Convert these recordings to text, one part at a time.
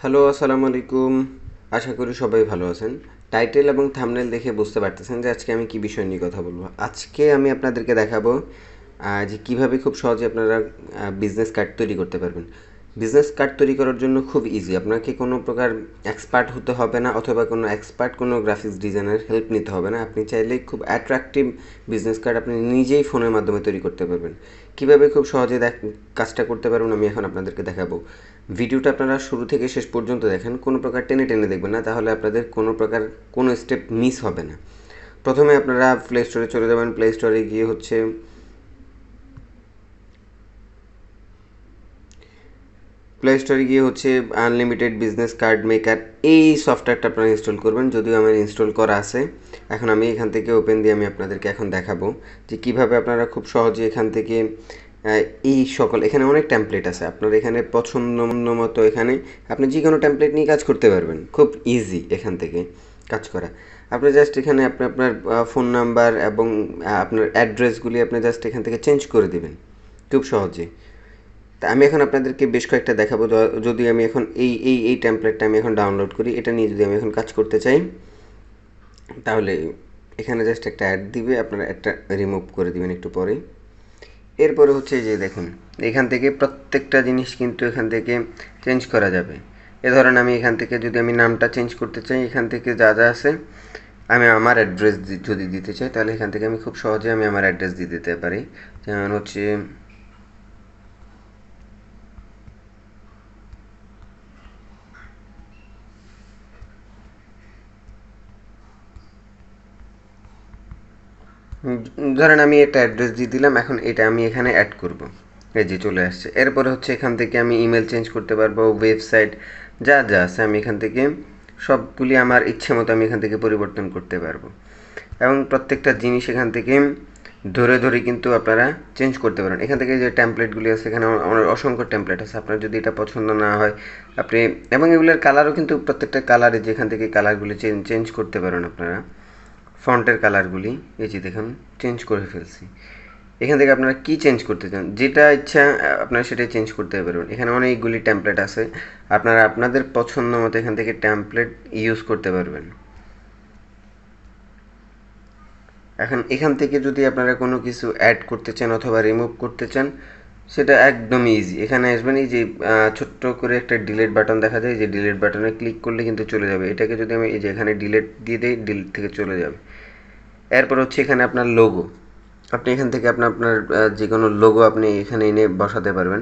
Hello, আসসালামু আলাইকুম। আশা করি সবাই ভালো আছেন। টাইটেল এবং থাম্বনেল দেখে বুঝতে পারতেছেন যে আজকে আমি কী বিষয় নিয়ে কথা বলবো। আজকে আমি আপনাদেরকে দেখাবো যে কীভাবে খুব সহজে আপনারা বিজনেস কার্ড তৈরি করতে পারবেন। বিজনেস কার্ড তৈরি করার জন্য খুব ইজি। আপনাকে কোনো প্রকার এক্সপার্ট হতে হবে না, অথবা কোনো গ্রাফিক্স ডিজাইনের হেল্প নিতে হবে না। আপনি চাইলেই খুব অ্যাট্রাকটিভ বিজনেস কার্ড আপনি নিজেই ফোনের মাধ্যমে তৈরি করতে পারবেন। কীভাবে খুব সহজে কাজটা করতে পারবেন আমি এখন আপনাদেরকে দেখাবো। ভিডিওটা আপনারা শুরু থেকে শেষ পর্যন্ত দেখেন, কোনো প্রকার টেনে টেনে দেখবেন না, তাহলে আপনাদের কোনো স্টেপ মিস হবে না। প্রথমে আপনারা প্লে স্টোরে চলে যাবেন। প্লে স্টোরে গিয়ে হচ্ছে আনলিমিটেড বিজনেস কার্ড মেকার, এই সফটওয়্যারটা আপনারা ইনস্টল করবেন। যদিও আমার ইনস্টল করা আছে। এখন আমি এখান থেকে ওপেন দিয়ে আমি আপনাদেরকে এখন দেখাবো যে কীভাবে আপনারা খুব সহজে এখান থেকে এখানে অনেক টেমপ্লেট আছে। আপনার এখানে পছন্দ মতো এখানে আপনি যে কোনো টেমপ্লেট নিয়ে কাজ করতে পারবেন। খুব ইজি এখান থেকে কাজ করা। আপনি জাস্ট এখানে আপনার ফোন নাম্বার এবং আপনার অ্যাড্রেসগুলি আপনি জাস্ট এখান থেকে চেঞ্জ করে দেবেন খুব সহজে। তা আমি এখন আপনাদেরকে বেশ কয়েকটা দেখাবো। যদি আমি এখন এই টেমপ্লেটটা আমি এখন ডাউনলোড করি, এটা নিয়ে যদি আমি এখন কাজ করতে চাই, তাহলে এখানে জাস্ট একটা অ্যাড দিবে, আপনারা একটা রিমুভ করে দিবেন একটু পরে। এরপরে হচ্ছে যে দেখুন, এখান থেকে প্রত্যেকটা জিনিস কিন্তু এখান থেকে চেঞ্জ করা যাবে। ধরেন আমি এখান থেকে যদি আমি নামটা চেঞ্জ করতে চাই, এখান থেকে যা যা আছে আমি আমার অ্যাড্রেস যদি দিতে চাই, তাহলে এখান থেকে আমি খুব সহজে আমি আমার অ্যাড্রেস দিয়ে দিতে পারি। যেমন হচ্ছে ধরেন আমি একটা অ্যাড্রেস দিয়ে দিলাম। এখন এটা আমি এখানে অ্যাড করব। এই যে চলে আসছে। এরপরে হচ্ছে এখান থেকে আমি ইমেল চেঞ্জ করতে পারবো, ওয়েবসাইট যা যা আছে আমি এখান থেকে সবগুলি আমার ইচ্ছে মতো আমি এখান থেকে পরিবর্তন করতে পারবো। এবং প্রত্যেকটা জিনিস এখান থেকে ধরে ধরে কিন্তু আপনারা চেঞ্জ করতে পারেন। এখান থেকে যে টেমপ্লেটগুলি আছে, এখানে আমার অসংখ্য টেমপ্লেট আছে। আপনার যদি এটা পছন্দ না হয়, আপনি এবং এগুলোর কালারও কিন্তু প্রত্যেকটা কালারে যেখান থেকে কালারগুলি চেঞ্জ করতে পারেন আপনারা। ফন্টের কালারগুলি এই যে দেখুন চেঞ্জ করে ফেলছি। এখান থেকে আপনারা কি চেঞ্জ করতে চান, যেটা ইচ্ছা আপনারা সেটাই চেঞ্জ করতে পারবেন। এখানে অনেকগুলি টেমপ্লেট আছে, আপনারা আপনাদের পছন্দ মতো এখান থেকে টেমপ্লেট ইউজ করতে পারবেন। এখন এখান থেকে যদি আপনারা কোনো কিছু অ্যাড করতে চান অথবা রিমুভ করতে চান, সেটা একদম ইজি। এখানে আসবেন, এই যে ছোট্ট করে একটা ডিলিট বাটন দেখা যায়, যে ডিলিট বাটনে ক্লিক করলে কিন্তু চলে যাবে। এটাকে যদি আমি এই যে এখানে ডিলিট দিয়ে দিই, ডিলিট থেকে চলে যাবে। এরপর হচ্ছে এখানে আপনার লোগো, আপনি এখান থেকে আপনার যে কোনো লোগো আপনি এখানে এনে বসাতে পারবেন।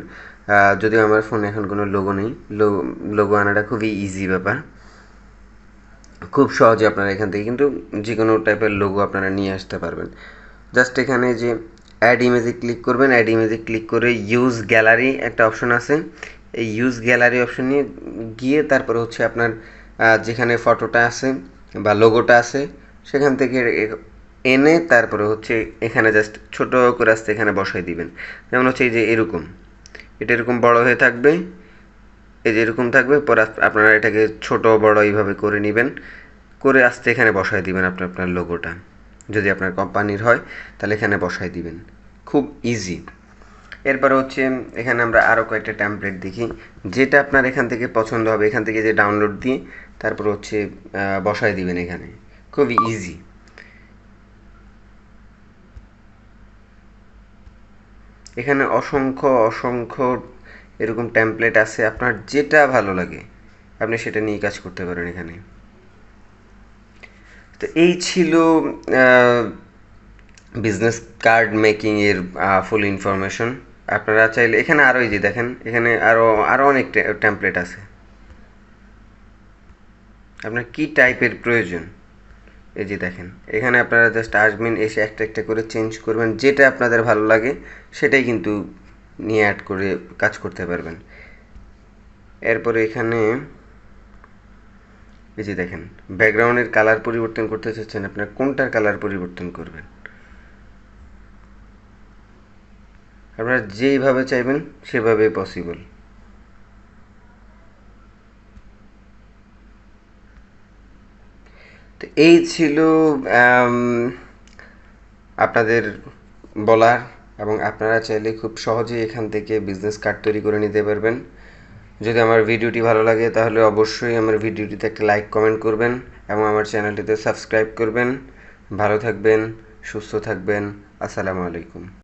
যদিও আমার ফোনে এখন কোনো লোগো নেই, লোগো আনাটা খুবই ইজি ব্যাপার। খুব সহজে আপনারা এখান থেকে কিন্তু যে কোনো টাইপের লোগো আপনারা নিয়ে আসতে পারবেন। জাস্ট এখানে যে অ্যাড ইমেজে ক্লিক করবেন, অ্যাড ইমেজে ক্লিক করে ইউজ গ্যালারি একটা অপশন আছে, এই ইউজ গ্যালারি অপশন নিয়ে গিয়ে তারপরে হচ্ছে আপনার যেখানে ফটোটা আছে বা লোগোটা আছে সেখান থেকে এনে তারপরে হচ্ছে এখানে জাস্ট ছোট করে আসতে এখানে বসাই দিবেন। যেমন হচ্ছে এই যে এরকম, এটা এরকম বড় হয়ে থাকবে, এই যে এরকম থাকবে। পরে আপনারা এটাকে ছোট বড় এইভাবে করে নেবেন, করে আসতে এখানে বসাই দিবেন আপনার লোগোটা। যদি আপনার কোম্পানির হয় তাহলে এখানে বসাই দিবেন, খুব ইজি। এরপরে হচ্ছে এখানে আমরা আরও কয়েকটা টেমপ্লেট দেখি, যেটা আপনার এখান থেকে পছন্দ হবে এখান থেকে যে ডাউনলোড দিয়ে তারপর হচ্ছে বসাই দিবেন এখানে, খুবই ইজি। এখানে অসংখ্য অসংখ্য এরকম টেমপ্লেট আছে, আপনার যেটা ভালো লাগে আপনি সেটা নিয়ে কাজ করতে পারেন এখানে। তো এই ছিল বিজনেস কার্ড মেকিংয়ের ফুল ইনফরমেশন। আপনারা চাইলে এখানে আরও এই যে দেখেন, এখানে আরও অনেক টেমপ্লেট আছে। আপনার কী টাইপের প্রয়োজন এই যে দেখেন, এখানে আপনারা জাস্ট আসবেন, এসে একটা একটা করে চেঞ্জ করবেন, যেটা আপনাদের ভালো লাগে সেটাই কিন্তু নিয়ে অ্যাড করে কাজ করতে পারবেন। এরপরে এখানে এই যে দেখেন, ব্যাকগ্রাউন্ডের কালার পরিবর্তন করতে চাচ্ছেন, আপনার কোনটার কালার পরিবর্তন করবেন আপনারা যেইভাবে চাইবেন সেভাবে পসিবল। তো এই ছিল আপনাদের বলার, এবং আপনারা চাইলে খুব সহজেই এখান থেকে বিজনেস কার্ড তৈরি করে নিতে পারবেন। যদি আমার ভিডিওটি ভালো লাগে তাহলে অবশ্যই আমার ভিডিওটিতে একটা লাইক কমেন্ট করবেন এবং আমার চ্যানেলটিতে সাবস্ক্রাইব করবেন। ভালো থাকবেন, সুস্থ থাকবেন। আসসালামু আলাইকুম।